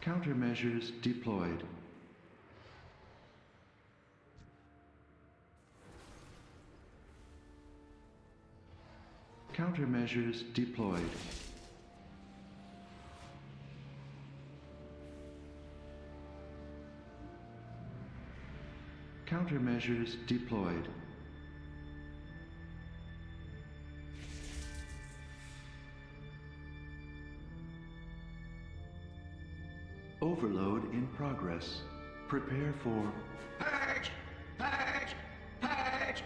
Countermeasures deployed. Countermeasures deployed. Countermeasures deployed. Overload in progress. Prepare for purge! Purge! Purge!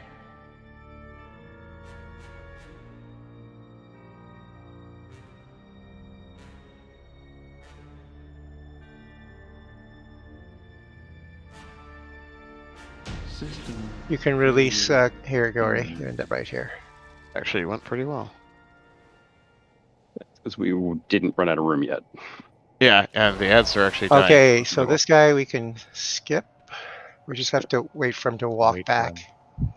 System. You can release here, Gory. You end up right here. Actually, it went pretty well. Because we didn't run out of room yet. Yeah, and the ads are actually dying. Okay, so this guy we can skip. We just have to wait for him to walk Wait for back. him.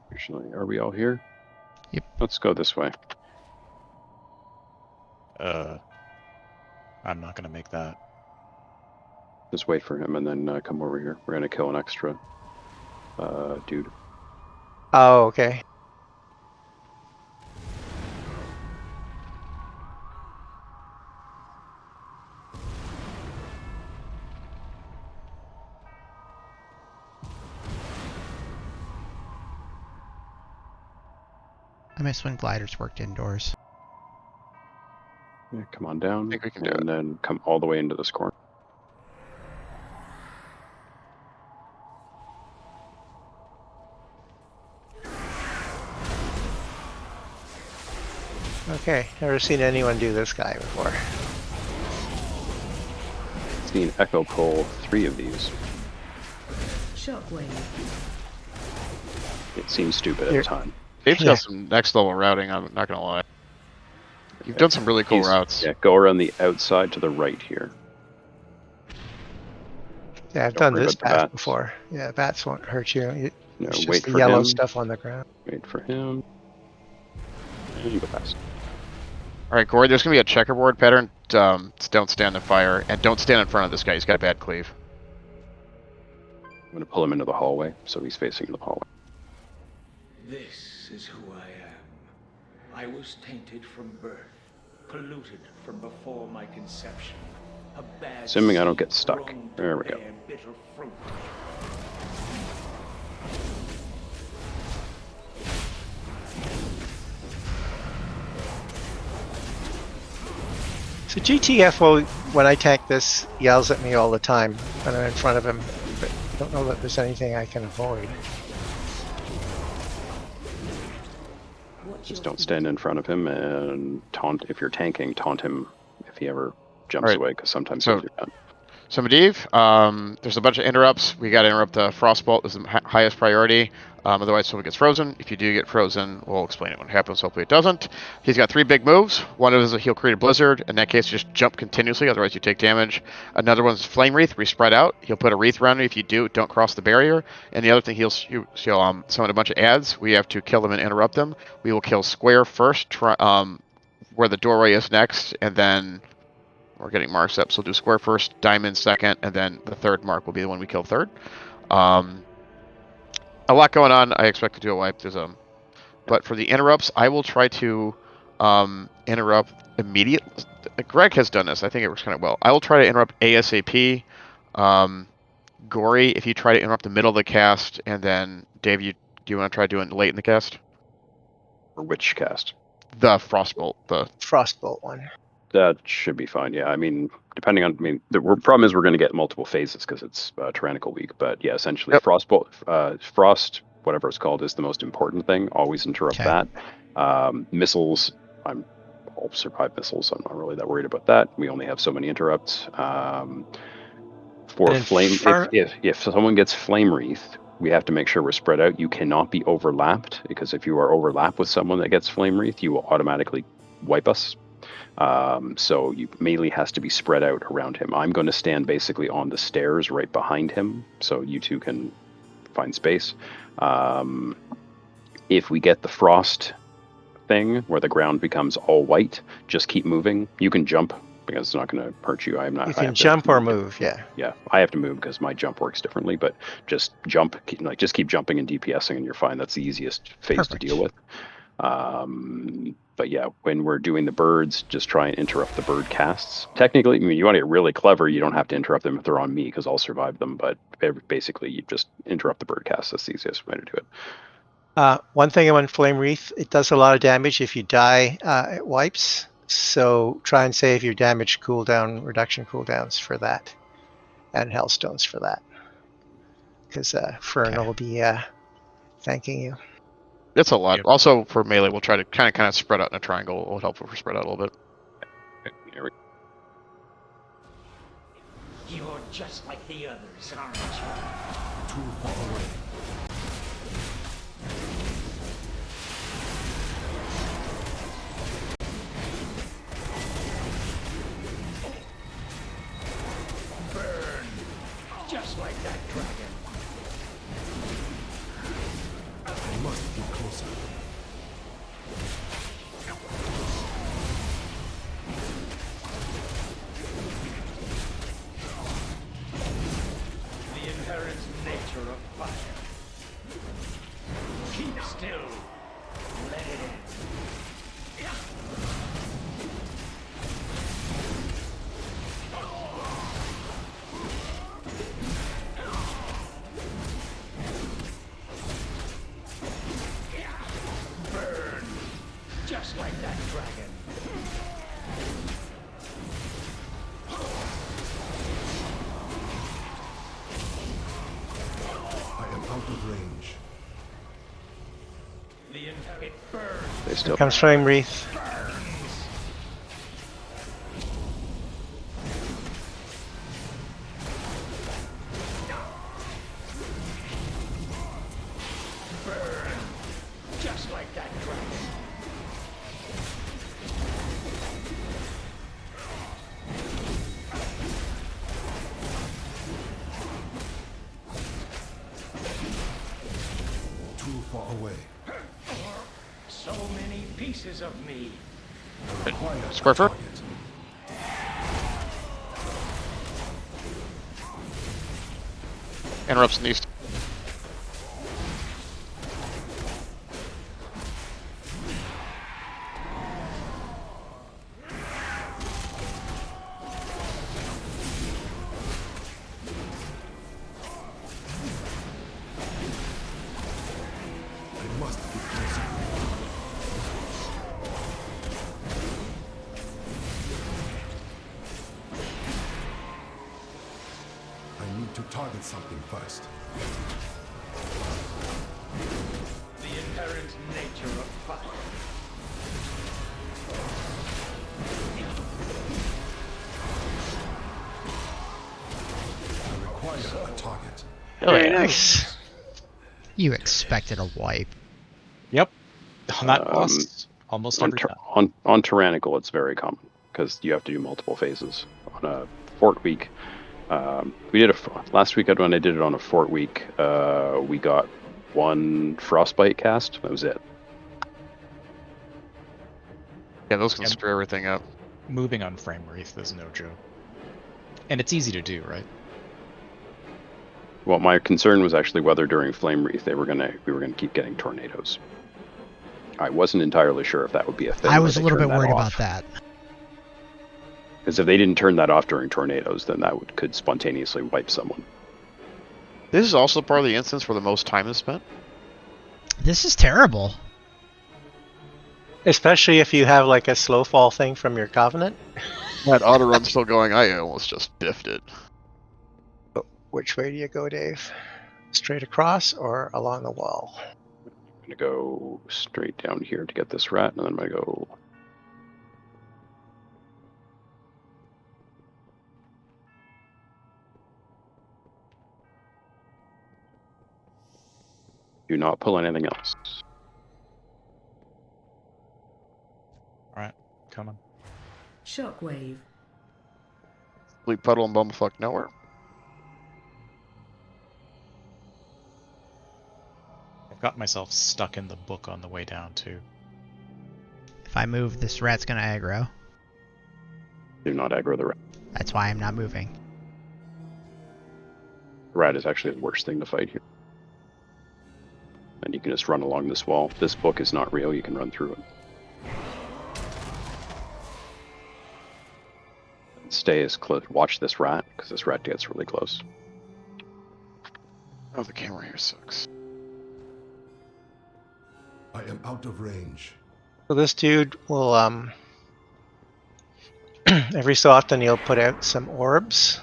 Actually, are we all here? Yep. Let's go this way. I'm not gonna make that. Just wait for him and then come over here. We're gonna kill an extra dude. Oh, okay. I miss when gliders worked indoors. Yeah, come on down. I think we can do and then come all the way into this corner. Okay, never seen anyone do this guy before. Seen Echo pull 3 of these. Shockwave. It seems stupid at Here. the time. Dave's Yeah. got some next level routing, I'm not gonna lie. You've done some really cool routes. Yeah, go around the outside to the right here. Yeah, I've Don't done worry this about the path bats. before. Yeah, bats won't hurt you. No, It's just wait the for yellow him. stuff on the ground. Wait for him. And you go past. Alright, Gory, there's gonna be a checkerboard pattern. Don't stand in fire, and don't stand in front of this guy. He's got a bad cleave. I'm gonna pull him into the hallway, so he's facing the hallway. This is who I am. I was tainted from birth, polluted from before my conception. A bad Assuming I don't seed get stuck. grown to There we go. bear bitter fruit. So GTFO, when I tank this, yells at me all the time when I'm in front of him. But I don't know that there's anything I can avoid. Just don't stand in front of him and taunt. If you're tanking, taunt him if he ever jumps Alright. away, because sometimes So- he'll do that. So Medivh, there's a bunch of interrupts. We gotta interrupt the Frostbolt. This is the highest priority. Otherwise someone gets frozen. If you do get frozen, we'll explain it when it happens. Hopefully it doesn't. He's got 3 big moves. One of them is he'll create a blizzard. In that case, just jump continuously, otherwise you take damage. Another one's Flame Wreath, where you spread out. He'll put a wreath around you. If you do, don't cross the barrier. And the other thing, he'll summon a bunch of ads. We have to kill them and interrupt them. We will kill square first, where the doorway is next, and then we're getting marks up, so we'll do square first, diamond second, and then the third mark will be the one we kill third. A lot going on. I expect to do a wipe. But for the interrupts, I will try to interrupt immediately. Greg has done this. I think it works kind of well. I will try to interrupt ASAP. Gory, if you try to interrupt the middle of the cast, and then Dave, do you want to try doing late in the cast? For which cast? The Frostbolt. Frostbolt one. That should be fine. Yeah, I mean, depending on, the problem is we're going to get multiple phases because it's Tyrannical Week. But yeah, essentially, Yep. Frost, whatever it's called, is the most important thing. Always interrupt Okay. that. Missiles, I'll survive missiles. I'm not really that worried about that. We only have so many interrupts. For And flame, for- if someone gets Flame Wreath, we have to make sure we're spread out. You cannot be overlapped, because if you are overlapped with someone that gets Flame Wreath, you will automatically wipe us. So you melee has to be spread out around him. I'm going to stand basically on the stairs right behind him, so you two can find space. If we get the frost thing where the ground becomes all white, just keep moving. You can jump because it's not going to hurt you. I'm not. You I can have to jump or move. move, yeah. Yeah, I have to move because my jump works differently. But just jump, just keep jumping and DPSing, and you're fine. That's the easiest phase to Perfect. deal with. But yeah, when we're doing the birds, just try and interrupt the bird casts. Technically, I mean, you want to get really clever. You don't have to interrupt them if they're on me because I'll survive them. But basically, you just interrupt the bird cast. That's the easiest way to do it. One thing on Flame Wreath, it does a lot of damage. If you die, it wipes. So try and save your damage cooldown, reduction cooldowns for that, and Hellstones for that. Because Fern Okay. will be thanking you. It's a lot. Yep. Also for melee, we'll try to kind of spread out in a triangle. It will help if we spread out a little bit. Okay, here we You're just like the others, aren't you? Too far away. Burn, just like that dragon. I must get closer. The inherent nature of fire. Keep still. Let it in. Burn, just like that dragon. I am out of range. The inherent burn. They Here still. comes Flame Wreath. Burn, just like that dragon. Too far away. So many pieces of me. Quiet. Square foot. Target. Interrupts in the east. I must get closer. I need to target something first. The inherent nature of fire. I require a target. Very nice. You expected a wipe. Yep. On that Um, boss, almost On, every tyr- time. on tyrannical, it's very common because you have to do multiple phases. On a fort week, we did last week when I did it on a fort week. We got one frostbite cast. That was it. Yeah, those can Yep. screw everything up. Moving on Frame Wreath is no joke. And it's easy to do, right? Well, my concern was actually whether during Flame Wreath we were gonna keep getting tornadoes. I wasn't entirely sure if that would be a thing. I where was a they little turned bit that worried off. about that. Because if they didn't turn that off during tornadoes, then that could spontaneously wipe someone. This is also part of the instance where the most time is spent. This is terrible. Especially if you have like a slow fall thing from your Covenant. That auto run's still going. I almost just biffed it. Which way do you go, Dave? Straight across or along the wall? I'm gonna go straight down here to get this rat, and then I'm gonna go. Do not pull anything else. Alright, coming. Shockwave. Bleep puddle and bumblefuck nowhere. I've got myself stuck in the book on the way down, too. If I move, this rat's gonna aggro. Do not aggro the rat. That's why I'm not moving. The rat is actually the worst thing to fight here. And you can just run along this wall. This book is not real. You can run through it. Stay as close. Watch this rat, because this rat gets really close. Oh, the camera here sucks. I am out of range. So this dude will every so often he'll put out some orbs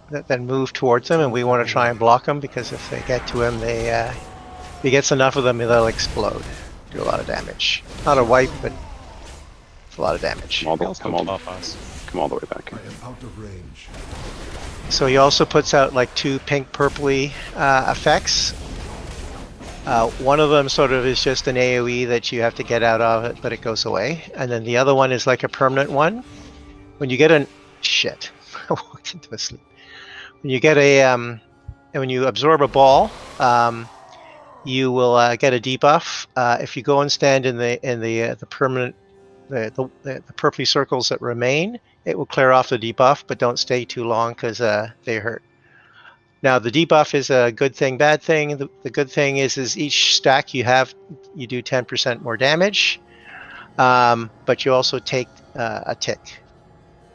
that then move towards him, and we want to try and block them because if they get to him, if he gets enough of them, they'll explode, do a lot of damage. Not a wipe, but it's a lot of damage. Come all, They also come all, buff us. come all the way back. I am out of range. So he also puts out like 2 pink purpley effects. One of them sort of is just an AoE that you have to get out of it, but it goes away. And then the other one is like a permanent one. When you get shit, I walked into a sleep. When you get and when you absorb a ball, you will get a debuff. If you go and stand in the permanent the purpley circles that remain, it will clear off the debuff, but don't stay too long because they hurt. Now the debuff is a good thing, bad thing. The good thing is each stack you have, you do 10% more damage, but you also take a tick.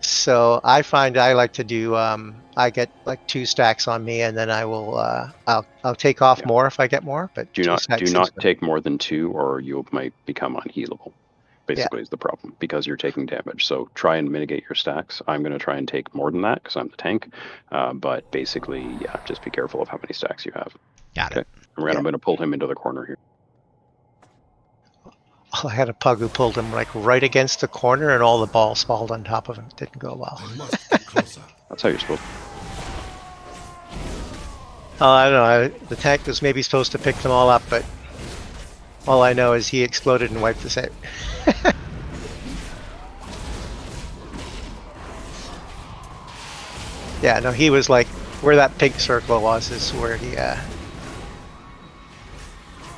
So I find I like to do. I get like 2 stacks on me, and then I will. I'll take off Yeah. more if I get more, but Do 2 not stacks. take more than 2, or you might become unhealable. Basically, is the problem because you're taking damage. So try and mitigate your stacks. I'm going to try and take more than that because I'm the tank. But basically, yeah, just be careful of how many stacks you have. Got Okay. it. I'm going to pull him into the corner here. I had a pug who pulled him like right against the corner, and all the balls fall on top of him. It didn't go well. I must get closer. That's how you're supposed. I don't know. The tank was maybe supposed to pick them all up, but all I know is he exploded and wiped us out. Yeah, no, he was like where that pink circle was is where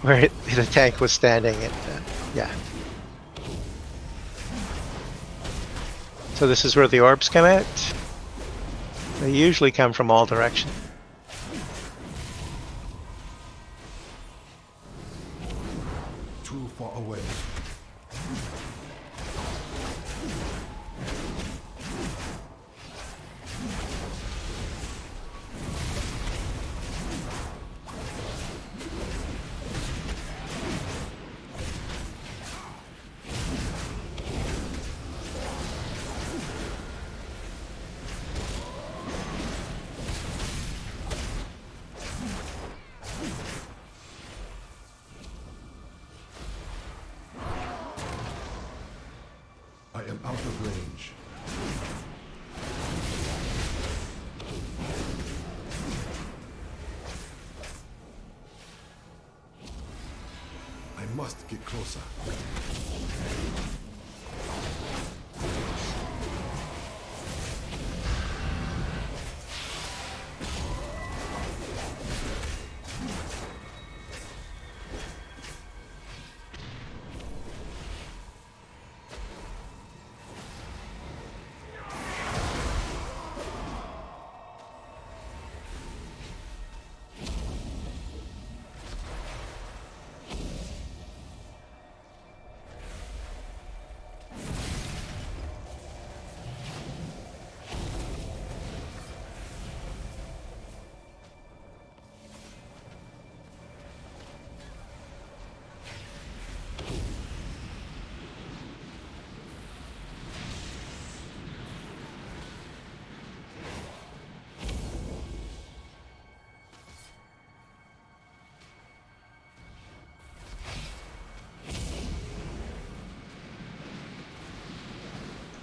the tank was standing. And yeah. So this is where the orbs come out. They usually come from all directions. Too far away. I am out of range. I must get closer.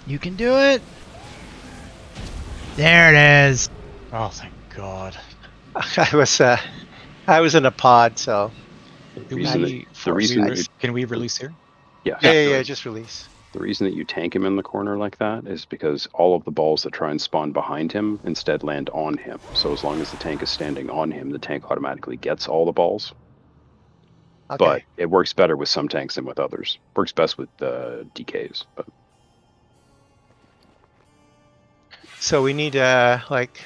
You can do it. There it is. Oh, thank God. I was in a pod, so Do reason we, the reason that you, can we release here? yes. yeah, just release. The reason that you tank him in the corner like that is because all of the balls that try and spawn behind him instead land on him. So as long as the tank is standing on him, the tank automatically gets all the balls. Okay. But it works better with some tanks than with others. Works best with DKs. But So we need like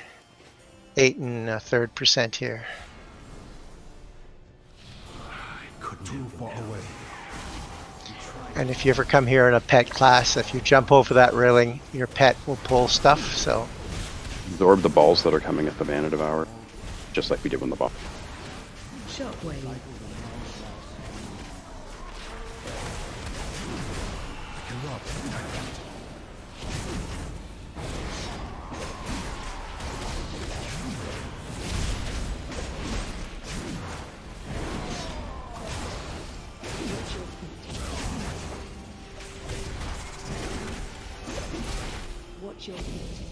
8 1/3% here. Too far away. And if you ever come here in a pet class, if you jump over that railing, your pet will pull stuff. So Absorb the balls that are coming at the Mana Devour, just like we did when the ball. Shockwave. Cannot attack that. Watch your feet.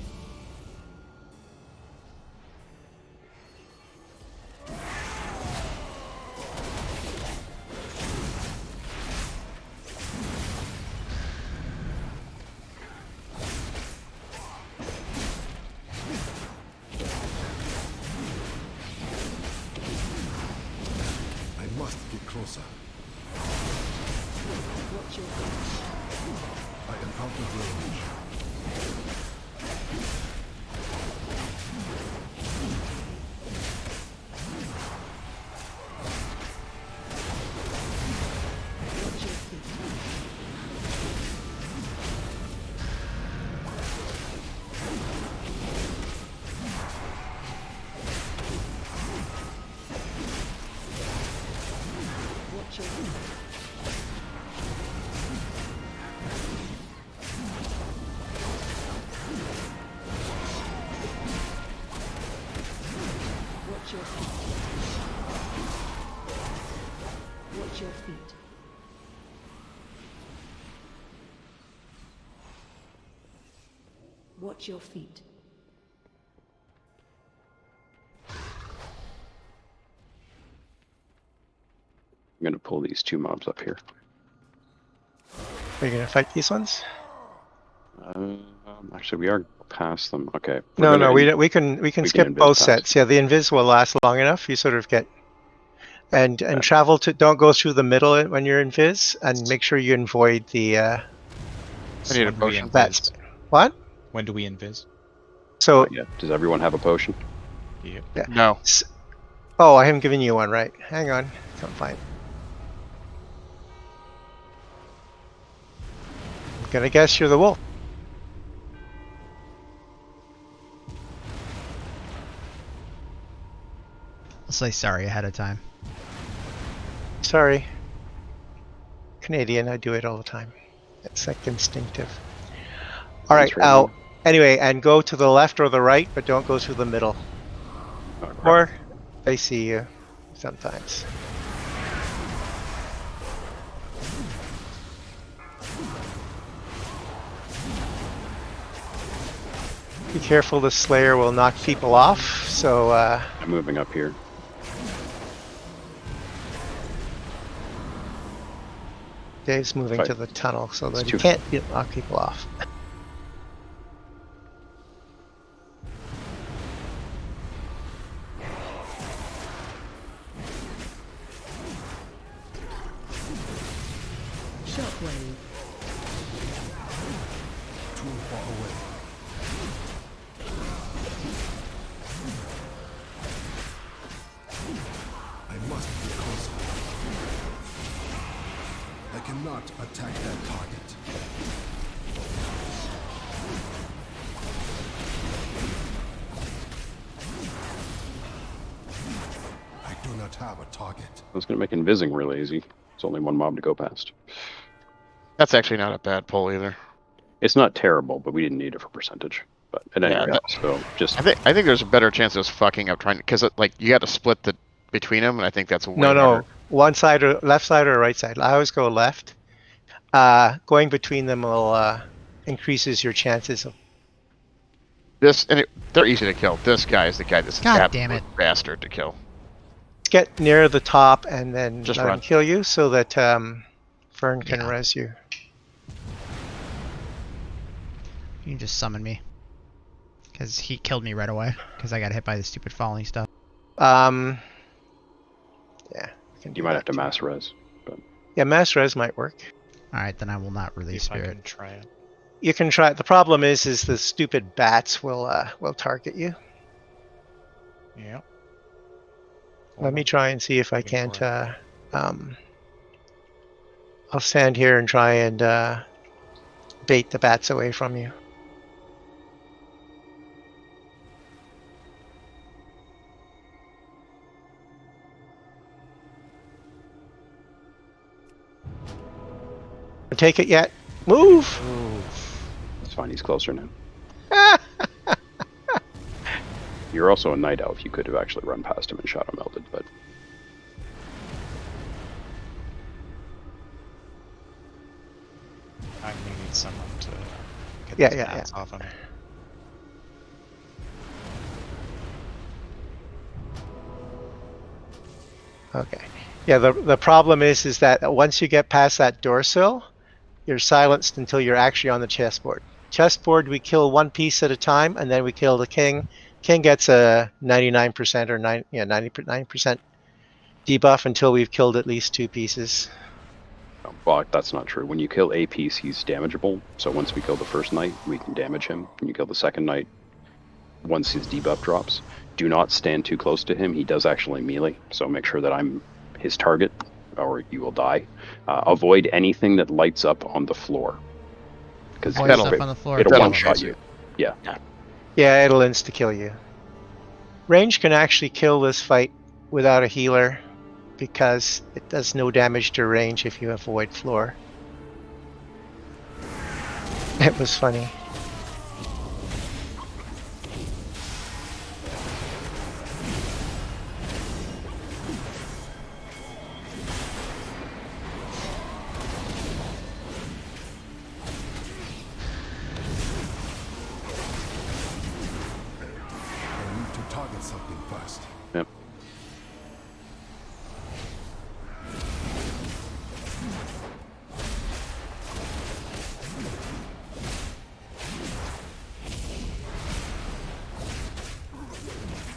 I must get closer. Watch your feet. I am out of range. Watch your feet. Watch your feet. Watch your feet. Watch your feet. Watch your feet. I'm gonna pull these 2 mobs up here. are you gonna fight these ones? Actually, we are past them. Okay. No, no, we can can skip invis both past. sets. Yeah, the invis will last long enough. You sort of get and travel to don't go through the middle when you're invis, and make sure you avoid the I need a When do we potion. that's invis? what. When do we invis? So Not yet. Does everyone have a potion? Yep. yeah. No. Oh, I haven't given you one, right? Hang on, come find. I'm gonna guess you're the wolf. I'll say sorry ahead of time. Sorry. Canadian, I do it all the time. It's like instinctive. All right. Thanks, Raymond. Anyway, and go to the left or the right, but don't go through the middle. Oh, crap. Or they see you sometimes. Be careful, the Slayer will knock people off. So I'm moving up here. Dave's moving Fight. to the tunnel so that It's he too- can't knock people off. Shockwave. Too far away. I must get closer. I cannot attack that target. I do not have a target. I was gonna make invising really easy. It's only 1 mob to go past. That's actually not a bad pull either. It's not terrible, but we didn't need it for percentage. But at any Yeah, rate, so just I think there's a better chance of us fucking up trying because like you got to split the between them, and I think that's way No, harder. no, one side or left side or right side. I always go left. Going between them will increases your chances of. They're easy to kill. This guy is the guy that's an God absolute damn it. bastard to kill. Get near the top and then Just let run. him kill you so that Fern can Yeah. res you. You can just summon me. Because he killed me right away. Because I got hit by the stupid falling stuff. Yeah. we can you do might that have to too. mass res. But Yeah, mass res might work. Alright, then I will not See release if I spirit. can try it. you can try. The problem is the stupid bats will target you. Yeah. Let me try and see if I Waiting can't. for I'll stand here and try and bait the bats away from you. Take it yet? Move! It's fine. He's closer now. You're also a night elf. You could have actually run past him and shadow melted, but I'm gonna need someone to get Yeah, those yeah, bats off him. Okay. Yeah, the problem is that once you get past that door sill, you're silenced until you're actually on the chessboard. Chessboard, we kill one piece at a time, and then we kill the king. King gets a 99% or 99% debuff until we've killed at least 2 pieces. well, that's not true. When you kill a piece, he's damageable. So once we kill the first knight, we can damage him. When you kill the second knight, once his debuff drops, do not stand too close to him. He does actually melee, so make sure that I'm his target, or you will die. Avoid anything that lights up on the floor, because Avoid stuff on the floor. it'll kill That'll one him. shot chase you. Yeah. Yeah, it'll insta-kill you. Range can actually kill this fight without a healer because it does no damage to range if you avoid floor. It was funny. I need to target something first. Yep.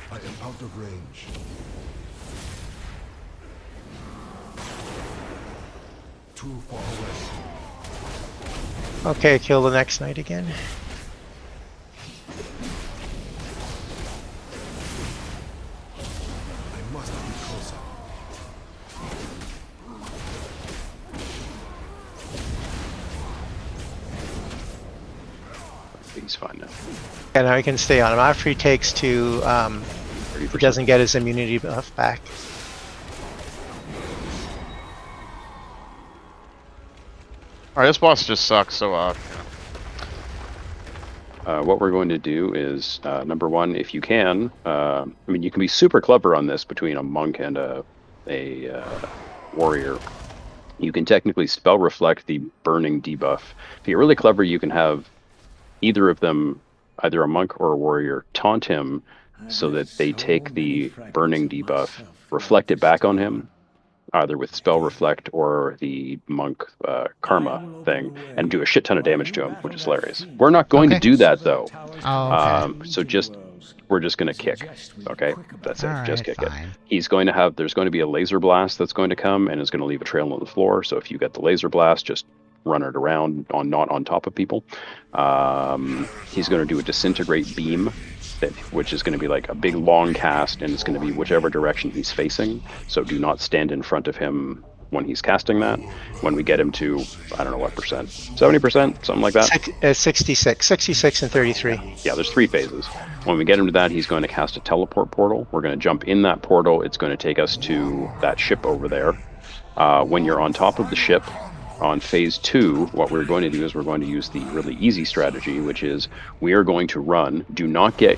I am out of range. Too far away. Okay, kill the next knight again. I must be closer. He's fine now. And now he can stay on him. After he takes 2, he 30%. doesn't get his immunity buff back. Alright, this boss just sucks, so What we're going to do is, number one, if you can, I mean, you can be super clever on this between a monk and a warrior. You can technically spell reflect the burning debuff. If you're really clever, you can have either of them, either a monk or a warrior, taunt him so that they take the burning debuff, reflect it back on him, either with spell reflect or the monk karma thing, and do a shit ton of damage to him, which is hilarious. We're not going to Okay. do that though. Oh, okay. So we're just going to kick. Okay, that's it. Just kick it. Fine. There's going to be a laser blast that's going to come, and it's going to leave a trail on the floor. So if you get the laser blast, just run it around not on top of people. He's going to do a disintegrate beam, which is going to be like a big long cast, and it's going to be whichever direction he's facing. So do not stand in front of him when he's casting that. When we get him to, I don't know what percent, 70%, something like that. 66 and 33. Yeah, there's 3 phases. When we get him to that, he's going to cast a teleport portal. We're going to jump in that portal. It's going to take us to that ship over there. When you're on top of the ship, on phase 2, what we're going to do is we're going to use the really easy strategy, which is we are going to run. Do not get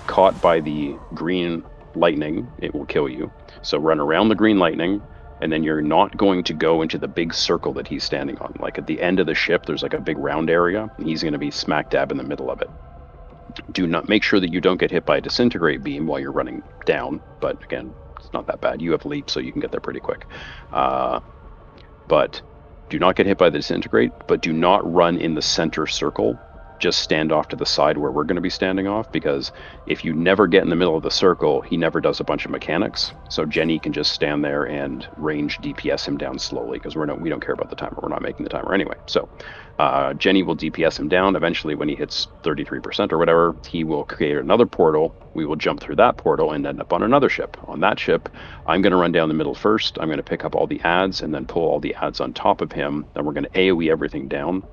caught by the green lightning. It will kill you. So run around the green lightning, and then you're not going to go into the big circle that he's standing on. Like at the end of the ship, there's like a big round area, and he's going to be smack dab in the middle of it. Do not make sure that you don't get hit by a disintegrate beam while you're running down, but again, it's not that bad. You have leap, so you can get there pretty quick. But do not get hit by the disintegrate, but do not run in the center circle. just stand off to the side where we're going to be standing off, because if you never get in the middle of the circle, he never does a bunch of mechanics. So Jenny can just stand there and range DPS him down slowly, because we don't care about the timer. We're not making the timer anyway. So Jenny will DPS him down. Eventually, when he hits 33% or whatever, he will create another portal. We will jump through that portal and end up on another ship. On that ship, I'm going to run down the middle first. I'm going to pick up all the adds and then pull all the adds on top of him. Then we're going to AoE everything down.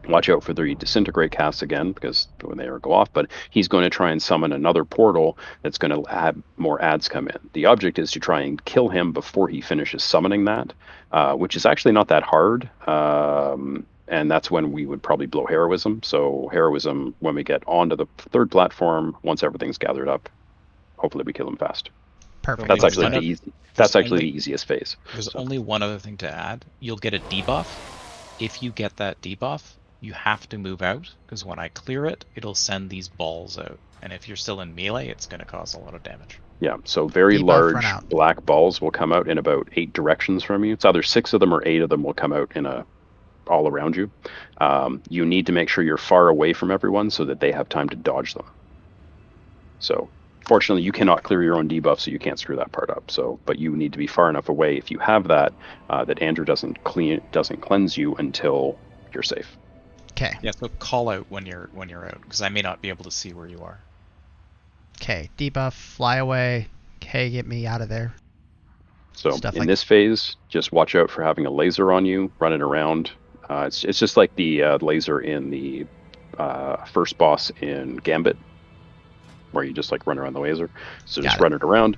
Watch out for the disintegrate casts again, because when they go off, but he's going to try and summon another portal that's going to have more adds come in. The object is to try and kill him before he finishes summoning that, which is actually not that hard. And that's when we would probably blow heroism. So heroism, when we get onto the third platform, once everything's gathered up, hopefully we kill him fast. Perfect. That's There's actually one the oth- easy. there's That's actually only- the easiest phase. There's So. only one other thing to add. You'll get a debuff. If you get that debuff, you have to move out, because when I clear it, it'll send these balls out. And if you're still in melee, it's going to cause a lot of damage. Yeah, so very Debuff run large out. black balls will come out in about 8 directions from you. It's either 6 of them or 8 of them will come out in all around you. You need to make sure you're far away from everyone so that they have time to dodge them. So fortunately, you cannot clear your own debuff, so you can't screw that part up. So, but you need to be far enough away if you have that, that Andrew doesn't cleanse you until you're safe. Okay. Yeah, so call out when you're out, because I may not be able to see where you are. Okay. Debuff, fly away. Okay, get me out of there. So Stuff in like- this phase, just watch out for having a laser on you, running around. It's just like the laser in the first boss in Gambit, where you just like run around the laser. So just run it around.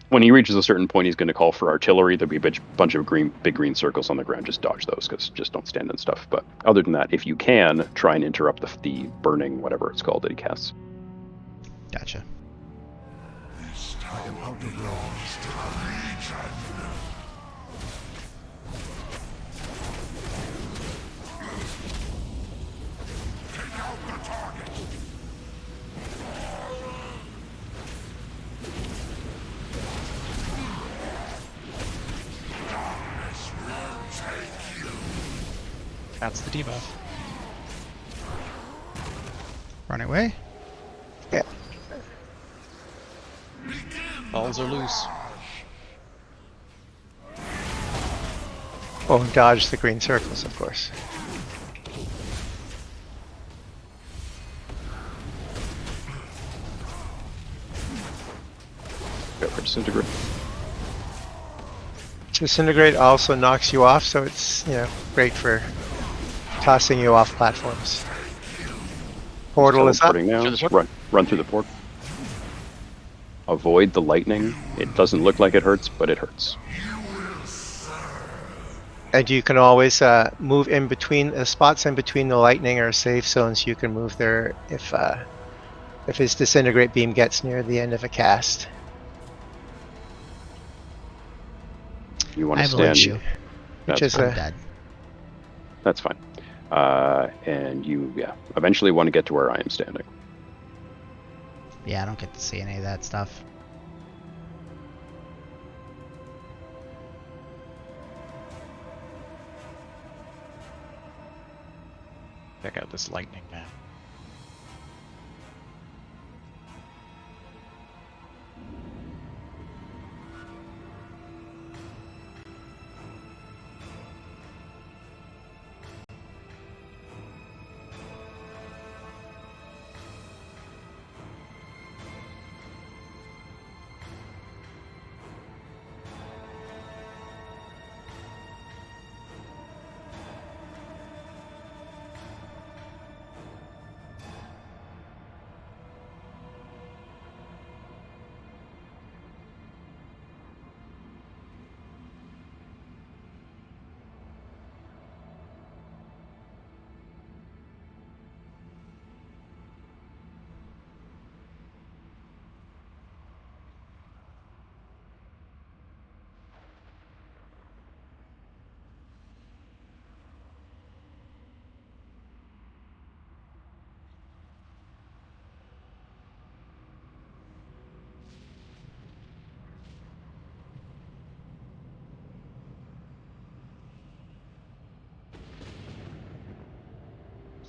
When he reaches a certain point, he's going to call for artillery. There'll be a bunch of big green circles on the ground. Just dodge those, because just don't stand in stuff. But other than that, if you can, try and interrupt the burning, whatever it's called, that he casts. Gotcha. I am out of range to the Legion. Take out the target. Darkness will take you. That's the debuff. Run away. Yeah. Balls are loose. Oh, dodge the green circles, of course. Go for disintegrate. Disintegrate also knocks you off, so it's great for tossing you off platforms. Portal is up. Teleporting now. Through the Just run through the portal. Avoid the lightning. It doesn't look like it hurts, but it hurts. And you can always move in between spots in between the lightning or safe zones. You can move there if his disintegrate beam gets near the end of a cast. You want I to believe stand. you. Which That's is I'm a dead. That's fine. And you, eventually want to get to where I am standing. Yeah, I don't get to see any of that stuff. Check out this lightning map.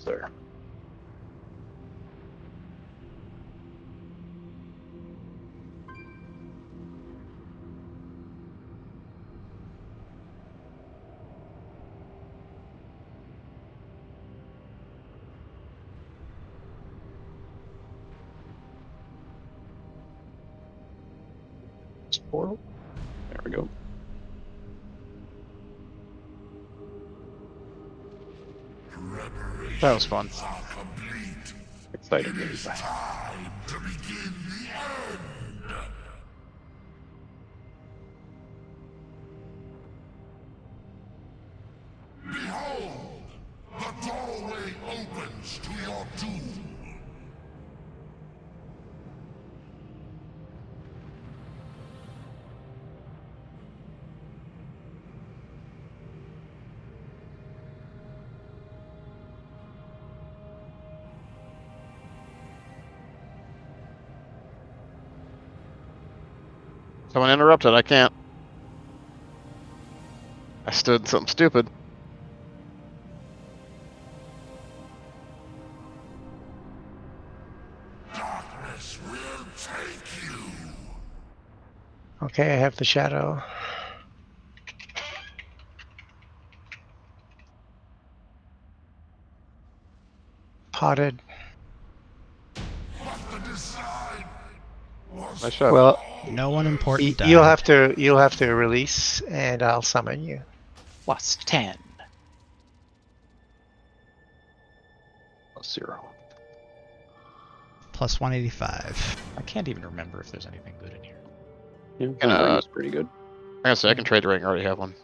There. Spoil. There we go. That was fun. Are complete. Exciting. It is time to begin the end. Behold, the doorway opens to your doom. Someone interrupted. I can't. I stood something stupid. Darkness will take you. Okay, I have the shadow. Potted. But the design was Nice shot. Well, No one important died. you'll have to release, and I'll summon you. Plus 10. +0. Plus 185. I can't even remember if there's anything good in here. Yeah, Gonna- ring is pretty good. I gotta say, I can trade the ring. I already have one.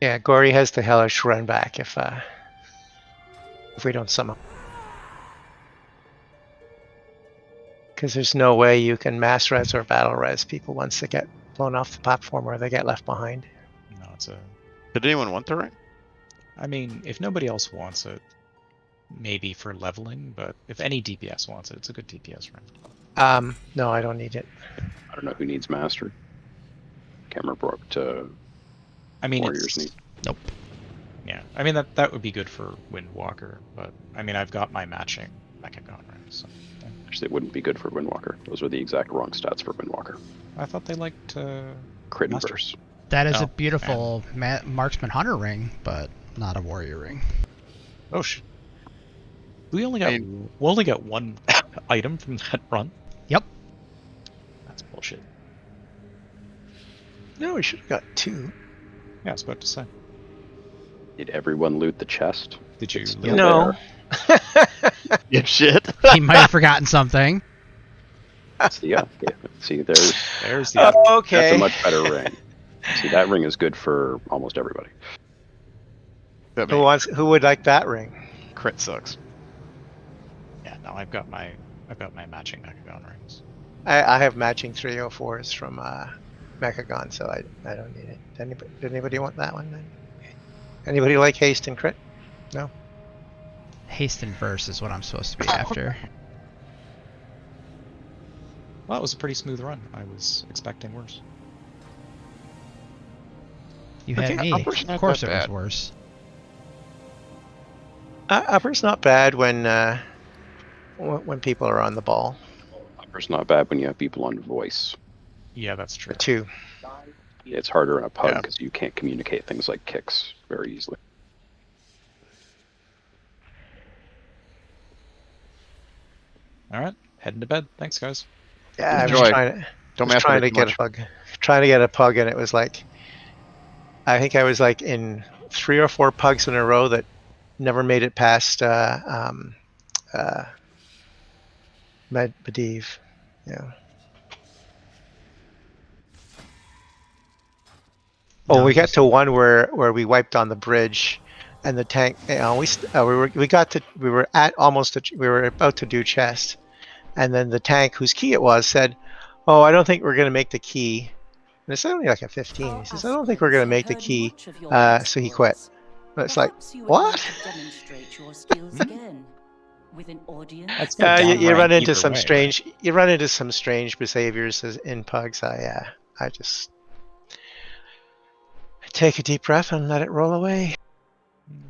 Yeah, Gory has the hellish run back if we don't summon. Because there's no way you can mass res or battle res people once they get blown off the platform or they get left behind. No, it's a. Did anyone want the ring? I mean, if nobody else wants it, maybe for leveling, but if any DPS wants it, it's a good DPS ring. No, I don't need it. I don't know who needs master. Can't remember what I mean, warriors it's. need. Nope. Yeah, I mean that would be good for Windwalker, but I mean I've got my matching Mechagon rings. So, yeah. Actually, it wouldn't be good for Windwalker. Those are the exact wrong stats for Windwalker. I thought they liked Crit and Master. burst. That is Oh, a beautiful marksman hunter ring, but not a warrior ring. Oh we only got one item from that run. Yep. That's bullshit. No, we should have got 2. Yeah, I was about to say. Did everyone loot the chest? Did you? It's loot- still No. Yeah, shit. He might have forgotten something. See, yeah. Okay. See, there's There's the. Okay. that's a much better ring. See, that ring is good for almost everybody. That Who would like that ring? crit sucks. Yeah, no, I've got my matching Mechagon rings. I have matching 304s from Mechagon, so I don't need it. Did anybody want that one then? Anybody like haste and crit? No? Haste and verse is what I'm supposed to be after. Well, it was a pretty smooth run. I was expecting worse. You had Okay, me. upper's not Of course that it was bad. worse. Upper's not bad when people are on the ball. Upper's not bad when you have people on voice. Yeah, that's true. 2. It's harder in a pug Yeah. because you can't communicate things like kicks very easily. All right, heading to bed. Thanks, guys. Yeah, Enjoy. Don't was trying to masturbate too get much. a pug. Trying to get a pug, and it was like, I think I was like in 3 or 4 pugs in a row that never made it past Medivh. Yeah. Oh, No, we got just- to one where we wiped on the bridge, and the tank. You know, we were about to do chest, and then the tank whose key it was said, "Oh, I don't think we're going to make the key." And it's only like a 15. He says, "I don't think we're going to make the key," so he quit. But it's like, what? With an audience. That's good. You Rank run into either some way, strange you run into some strange behaviors in pugs. I just take a deep breath and let it roll away. right?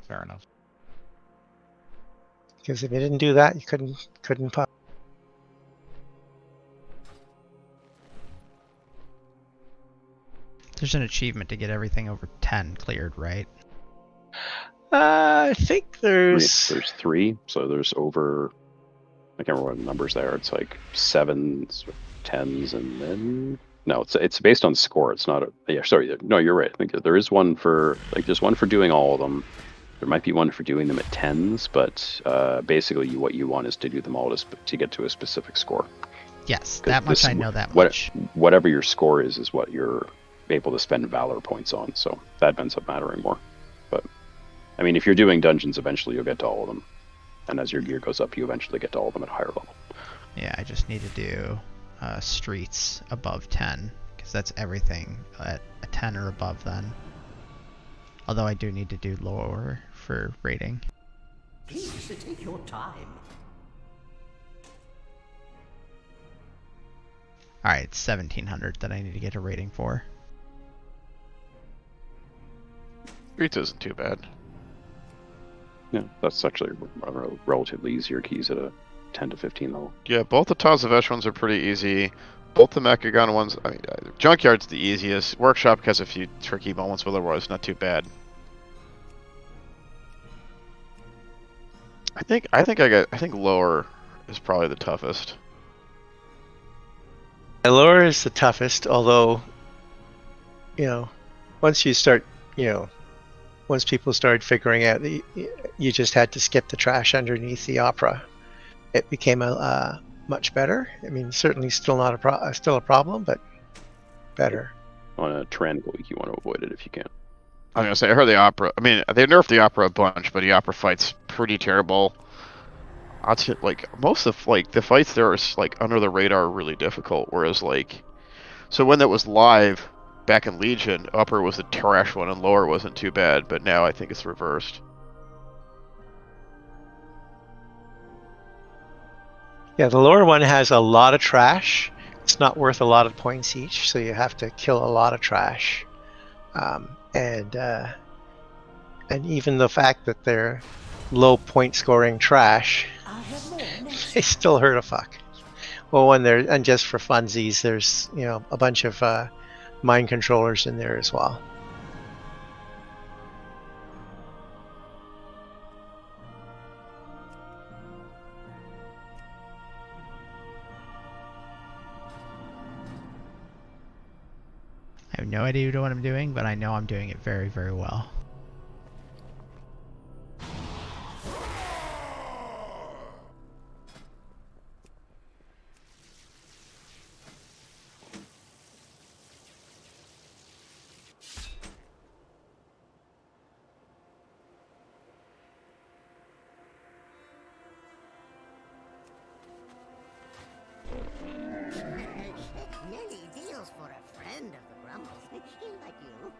Fair enough. Because if you didn't do that, you couldn't pug. There's an achievement to get everything over 10 cleared, right? I think there's There's 3, so there's over I can't remember what the numbers there. It's like 7s, 10s, and then no, it's based on score. It's not a yeah. Sorry, no, you're right. I think there is one for like there's one for doing all of them. There might be one for doing them at 10s, but basically what you want is to do them all to get to a specific score. Yes, that much I know that what, much. Whatever your score is what you're able to spend valor points on. So that ends up mattering more. But I mean, if you're doing dungeons, eventually you'll get to all of them. And as your gear goes up, you eventually get to all of them at a higher level. Yeah, I just need to do streets above 10, because that's everything at a 10 or above then. Although I do need to do lower for rating. Please take your time. Alright, it's 1700 that I need to get a rating for. Streets isn't too bad. Yeah, that's actually relatively easier keys at a 10 to 15 level. Yeah, both the Tazavesh ones are pretty easy. Both the Mechagon ones, I mean, Junkyard's the easiest. Workshop has a few tricky moments, but otherwise not too bad. I think lower is probably the toughest. Lower is the toughest, although, you know, once you start, you know, once people started figuring out that you just had to skip the trash underneath the opera, it became a much better. I mean, certainly still not still a problem, but better. On a tyrannical week, you want to avoid it if you can. I was gonna say, I heard the opera. I mean, they nerfed the opera a bunch, but the opera fight's pretty terrible. I'd say, like, most of like the fights there are like under the radar really difficult. Whereas like, so when that was live back in Legion, upper was the trash one and lower wasn't too bad. But now I think it's reversed. Yeah, the lower one has a lot of trash. It's not worth a lot of points each, so you have to kill a lot of trash. And even the fact that they're low point scoring trash, they still hurt a fuck. Well, and just for funsies, there's a bunch of mind controllers in there as well. I have no idea what I'm doing, but I know I'm doing it very, very well. Many deals for a friend of the Grumbles, like you.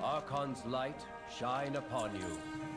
Archon's light shine upon you.